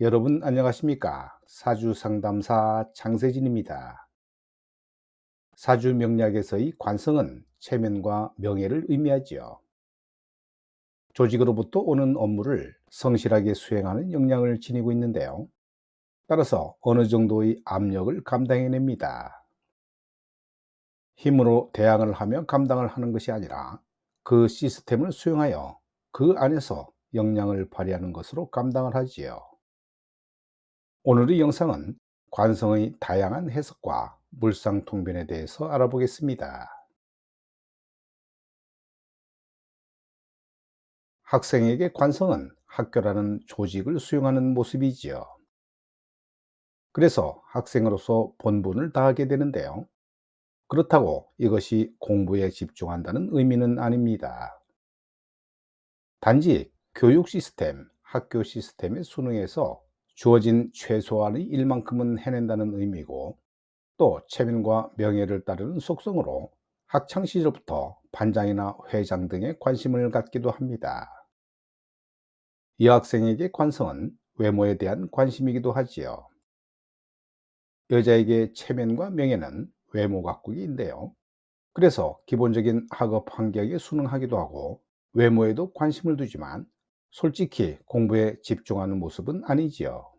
여러분 안녕하십니까? 사주 상담사 장세진입니다. 사주 명리학에서의 관성은 체면과 명예를 의미하지요. 조직으로부터 오는 업무를 성실하게 수행하는 역량을 지니고 있는데요. 따라서 어느 정도의 압력을 감당해냅니다. 힘으로 대항을 하며 감당을 하는 것이 아니라 그 시스템을 수용하여 그 안에서 역량을 발휘하는 것으로 감당을 하지요. 오늘의 영상은 관성의 다양한 해석과 물상통변에 대해서 알아보겠습니다. 학생에게 관성은 학교라는 조직을 수용하는 모습이지요. 그래서 학생으로서 본분을 다하게 되는데요. 그렇다고 이것이 공부에 집중한다는 의미는 아닙니다. 단지 교육 시스템, 학교 시스템의 수능에서 주어진 최소한의 일만큼은 해낸다는 의미고, 또 체면과 명예를 따르는 속성으로 학창 시절부터 반장이나 회장 등에 관심을 갖기도 합니다. 이 학생에게 관성은 외모에 대한 관심이기도 하지요. 여자에게 체면과 명예는 외모 각국인데요. 그래서 기본적인 학업 환경에 순응하기도 하고 외모에도 관심을 두지만 솔직히 공부에 집중하는 모습은 아니지요.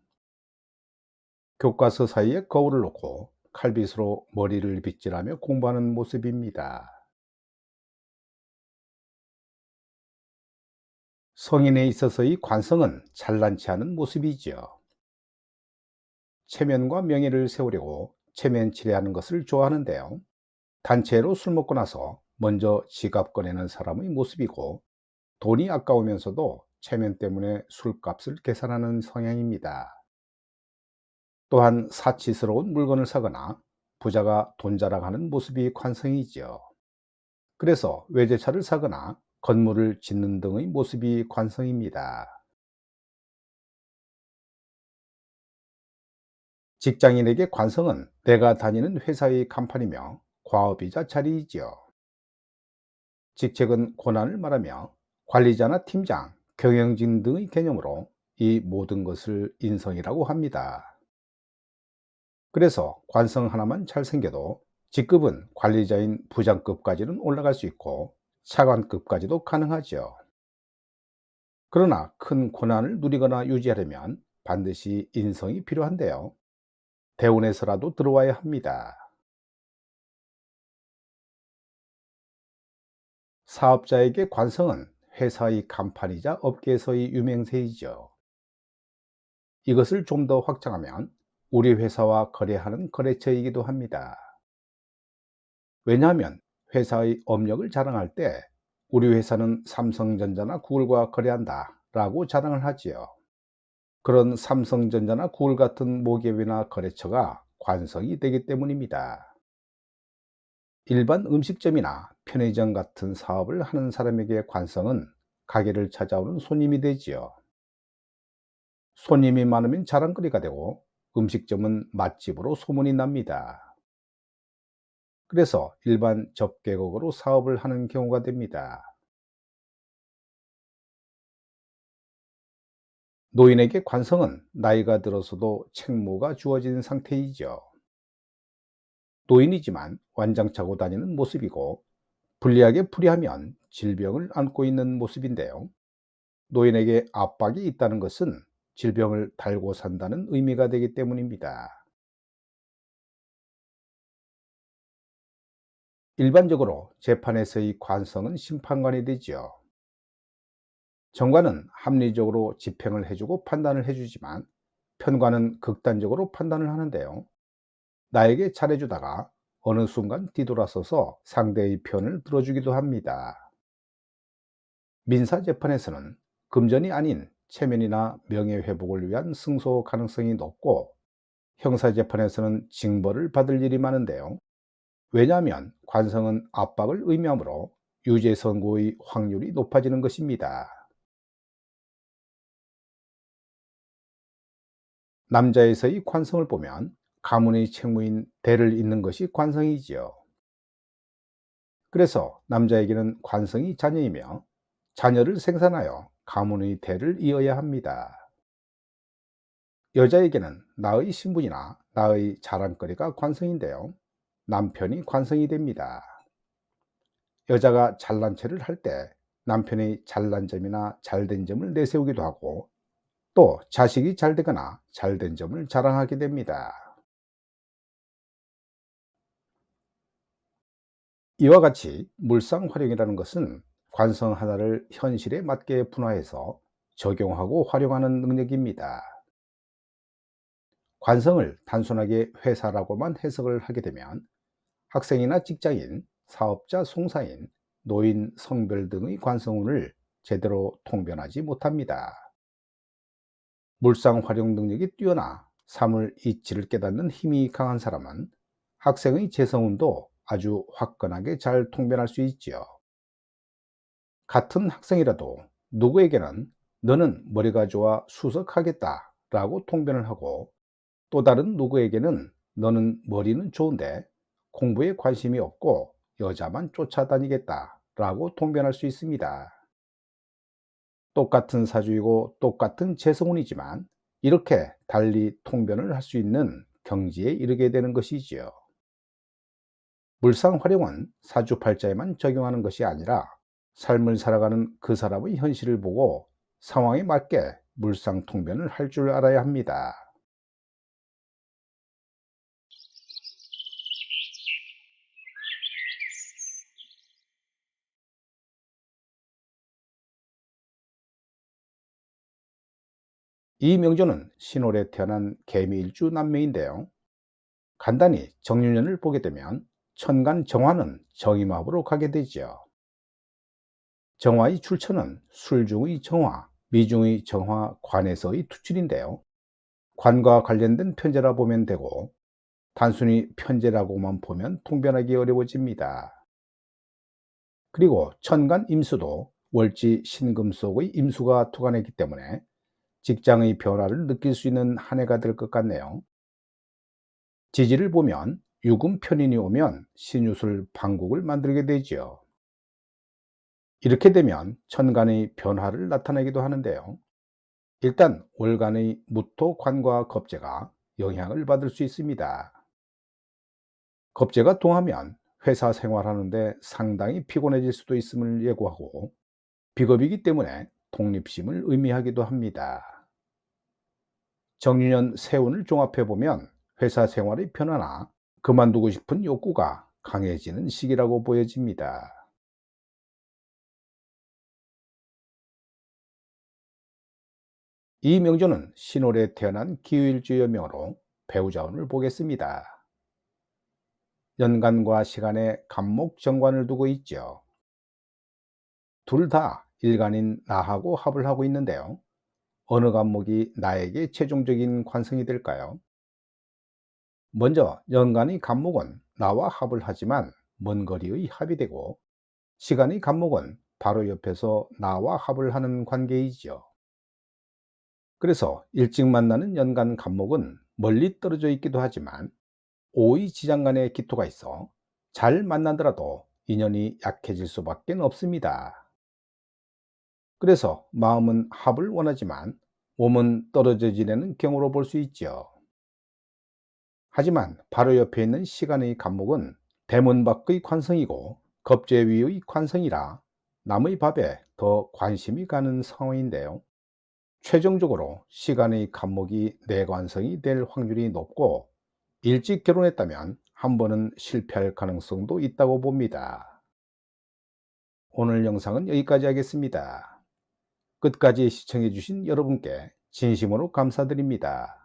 교과서 사이에 거울을 놓고 칼빗으로 머리를 빗질하며 공부하는 모습입니다. 성인에 있어서의 관성은 찬란치 않은 모습이지요. 체면과 명예를 세우려고 체면치레하는 것을 좋아하는데요. 단체로 술 먹고 나서 먼저 지갑 꺼내는 사람의 모습이고, 돈이 아까우면서도 체면 때문에 술값을 계산하는 성향입니다. 또한 사치스러운 물건을 사거나 부자가 돈 자랑하는 모습이 관성이지요. 그래서 외제차를 사거나 건물을 짓는 등의 모습이 관성입니다. 직장인에게 관성은 내가 다니는 회사의 간판이며 과업이자 자리이지요. 직책은 권한을 말하며 관리자나 팀장, 경영진 등의 개념으로 이 모든 것을 인성이라고 합니다. 그래서 관성 하나만 잘생겨도 직급은 관리자인 부장급까지는 올라갈 수 있고 차관급까지도 가능하죠. 그러나 큰 권한을 누리거나 유지하려면 반드시 인성이 필요한데요. 대운에서라도 들어와야 합니다. 사업자에게 관성은 회사의 간판이자 업계에서의 유명세이죠. 이것을 좀 더 확장하면 우리 회사와 거래하는 거래처이기도 합니다. 왜냐하면 회사의 업력을 자랑할 때 우리 회사는 삼성전자나 구글과 거래한다 라고 자랑을 하지요. 그런 삼성전자나 구글 같은 모기업이나 거래처가 관성이 되기 때문입니다. 일반 음식점이나 편의점 같은 사업을 하는 사람에게 관성은 가게를 찾아오는 손님이 되지요. 손님이 많으면 자랑거리가 되고 음식점은 맛집으로 소문이 납니다. 그래서 일반 접객업으로 사업을 하는 경우가 됩니다. 노인에게 관성은 나이가 들어서도 책무가 주어진 상태이죠. 노인이지만 완장차고 다니는 모습이고 불리하게 풀이하면 질병을 안고 있는 모습인데요. 노인에게 압박이 있다는 것은 질병을 달고 산다는 의미가 되기 때문입니다. 일반적으로 재판에서의 관성은 심판관이 되지요. 정관은 합리적으로 집행을 해주고 판단을 해주지만 편관은 극단적으로 판단을 하는데요. 나에게 잘해주다가 어느 순간 뒤돌아서서 상대의 편을 들어주기도 합니다. 민사재판에서는 금전이 아닌 체면이나 명예회복을 위한 승소 가능성이 높고, 형사재판에서는 징벌을 받을 일이 많은데요. 왜냐하면 관성은 압박을 의미하므로 유죄 선고의 확률이 높아지는 것입니다. 남자에서의 관성을 보면 가문의 책무인 대를 잇는 것이 관성이지요. 그래서 남자에게는 관성이 자녀이며 자녀를 생산하여 가문의 대를 이어야 합니다. 여자에게는 나의 신분이나 나의 자랑거리가 관성인데요. 남편이 관성이 됩니다. 여자가 잘난 체를 할 때 남편의 잘난 점이나 잘된 점을 내세우기도 하고 또 자식이 잘 되거나 잘된 점을 자랑하게 됩니다. 이와 같이 물상활용이라는 것은 관성 하나를 현실에 맞게 분화해서 적용하고 활용하는 능력입니다. 관성을 단순하게 회사라고만 해석을 하게 되면 학생이나 직장인, 사업자, 송사인, 노인, 성별 등의 관성운을 제대로 통변하지 못합니다. 물상 활용 능력이 뛰어나 사물 이치를 깨닫는 힘이 강한 사람은 학생의 재성운도 아주 화끈하게 잘 통변할 수 있지요. 같은 학생이라도 누구에게는 너는 머리가 좋아 수석하겠다 라고 통변을 하고 또 다른 누구에게는 너는 머리는 좋은데 공부에 관심이 없고 여자만 쫓아다니겠다 라고 통변할 수 있습니다. 똑같은 사주이고 똑같은 재성운이지만 이렇게 달리 통변을 할 수 있는 경지에 이르게 되는 것이지요. 물상 활용은 사주팔자에만 적용하는 것이 아니라 삶을 살아가는 그 사람의 현실을 보고 상황에 맞게 물상 통변을 할 줄 알아야 합니다. 이 명조는 신월에 태어난 개미일주 남매인데요. 간단히 정유년을 보게 되면 천간 정화는 정임합으로 가게 되지요. 정화의 출처는 술중의 정화, 미중의 정화, 관에서의 투출인데요. 관과 관련된 편제라 보면 되고 단순히 편제라고만 보면 통변하기 어려워집니다. 그리고 천간 임수도 월지 신금 속의 임수가 투관했기 때문에 직장의 변화를 느낄 수 있는 한 해가 될 것 같네요. 지지를 보면 유금 편인이 오면 신유술 방국을 만들게 되지요. 이렇게 되면 천간의 변화를 나타내기도 하는데요. 일단 월간의 무토, 관과 겁재가 영향을 받을 수 있습니다. 겁재가 동하면 회사 생활하는데 상당히 피곤해질 수도 있음을 예고하고 비겁이기 때문에 독립심을 의미하기도 합니다. 정유년 세운을 종합해 보면 회사 생활의 변화나 그만두고 싶은 욕구가 강해지는 시기라고 보여집니다. 이 명조는 신월에 태어난 기후일주여명으로 배우자운을 보겠습니다. 연간과 시간에 간목 정관을 두고 있죠. 둘 다 일간인 나하고 합을 하고 있는데요. 어느 간목이 나에게 최종적인 관성이 될까요? 먼저 연간의 간목은 나와 합을 하지만 먼 거리의 합이 되고 시간의 간목은 바로 옆에서 나와 합을 하는 관계이지요. 그래서 일찍 만나는 연간 간목은 멀리 떨어져 있기도 하지만 오의 지장 간의 기토가 있어 잘 만나더라도 인연이 약해질 수밖에 없습니다. 그래서 마음은 합을 원하지만 몸은 떨어져 지내는 경우로 볼 수 있지요. 하지만 바로 옆에 있는 시간의 간목은 대문 밖의 관성이고 겁제 위의 관성이라 남의 밥에 더 관심이 가는 상황인데요. 최종적으로 시간의 간목이 내관성이 될 확률이 높고 일찍 결혼했다면 한 번은 실패할 가능성도 있다고 봅니다. 오늘 영상은 여기까지 하겠습니다. 끝까지 시청해 주신 여러분께 진심으로 감사드립니다.